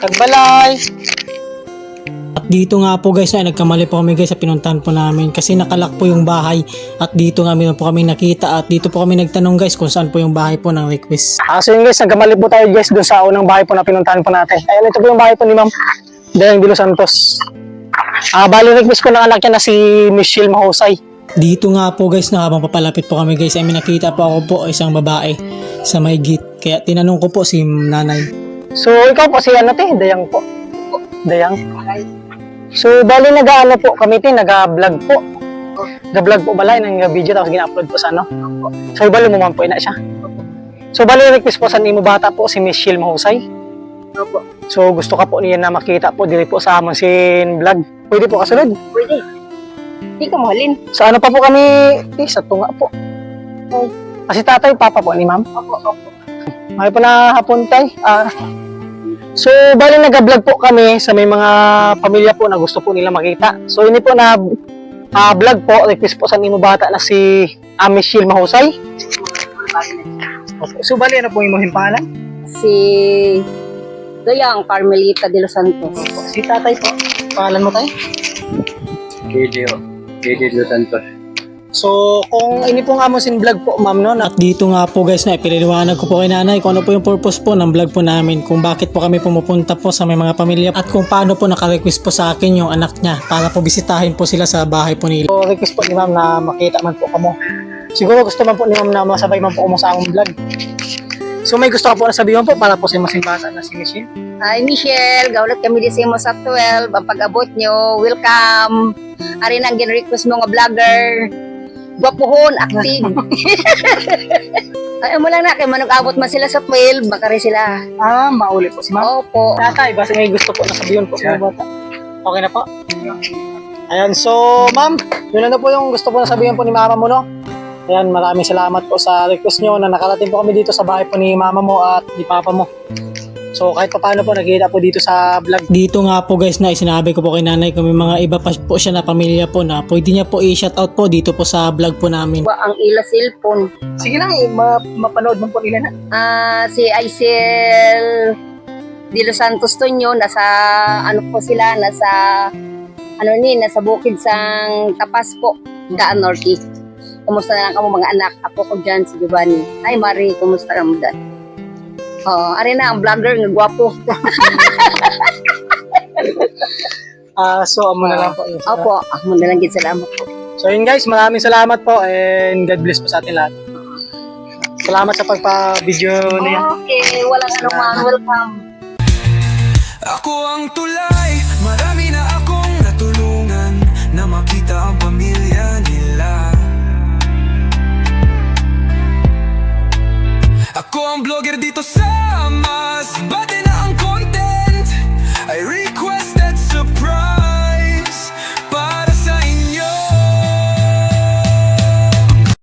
Tagbalay. At dito nga po guys, ay nagkamali po kami guys sa pinuntahan po namin kasi nakalak po yung bahay at dito nga meron po kami nakita at dito po kami nagtanong guys kung saan po yung bahay po ng request. So yun guys, nagkamali po tayo guys doon sa unang bahay po na pinuntahan po natin. Ayan, ito po yung bahay po ni Ma'am Dayang de los Santos. Bali request po ng anak niya na si Michelle Mahusay. Dito nga po guys na habang papalapit po kami guys ay may nakita po ako po isang babae sa may gate. Kaya tinanong ko po si nanay. So ikaw po si ano te, Dayang po. Dayang. So bali nag-ano po kami te, nag-vlog po. Nag-vlog po balay ng video tapos gina-upload po sa ano. So ibalo mo man po ina siya. So bali request po sa nimo bata po si Michelle Mahusay. Opo. So gusto ka po niya na makita po dili po sa amon sin vlog. Pwede po kasunod. Pwede. Di ka mahalin. So ano pa po kami sa tunga po. Ay. Kasi tatay papa po ni Ma'am. Opo, opo. May po na hapon tay. So bali nag-vlog po kami sa may mga pamilya po na gusto po nila makita. So ini po na vlog po request po sa nimo bata na si Michelle Mahusay. Okay. So bali ano po imong pangalan? Si Dayang Carmelita de los Santos. Si tatay po. Pangalan mo tay? KJ Los Santos. So kung ini po nga mo sin vlog po ma'am no. At dito nga po guys na ipinaliwanag ko po kay nanay kung ano po yung purpose po ng vlog po namin, kung bakit po kami pumupunta po sa may mga pamilya at kung paano po naka-request po sa akin yung anak niya para po bisitahin po sila sa bahay po nila. So request po ni ma'am na makita man po kamo. Siguro gusto man po ni ma'am na masabay man po kamo sa akong vlog. So may gusto ka po na sabihin po para po sa masing bata na si Michelle. Hi Michelle, gaulat kami di sa imo sa 12. Ang pag-abot nyo, welcome. Ari nang gin-request mo nga vlogger. Gwapuhon, active. Ay mo lang na, kay manag-abot man sila sa 12, baka rin sila. Mauli po si ma'am. Opo. Tatay, basta may gusto po na sabihin po sa mga bata. Okay na po? Ayan, so ma'am, yun na po yung gusto po na sabihin po ni mama mo, no? Ayan, maraming salamat po sa request nyo na nakarating po kami dito sa bahay po ni mama mo at ni papa mo. So kahit pa paano po, nakikita po dito sa vlog. Dito nga po guys na sinabi ko po kay nanay kung may mga iba pa po siya na pamilya po na pwede niya po i-shoutout po dito po sa vlog po namin. Ang ila cellphone. Sige lang, mapanood mo po nila na. Si Aisel de los Santos Toño, nasa ano po sila, nasa bukid sang Tapas po, Daan Norte. Kumusta na lang kamo mga anak? Apo ko dyan, si Giovanni. Ay Marie, kumusta ka mo dyan? Ari na, ang vlogger, nga gwapo. So amo na lang po. Opo, mo na lang gid salamat po. So yun guys, maraming salamat po and God bless po sa atin lahat. Salamat sa pagpa-video na yan. Okay, walang anuman, welcome. Ako ang tulay, marami na akong natulungan na makita ang pamilya nila. Ako ang vlogger dito sa Masbate.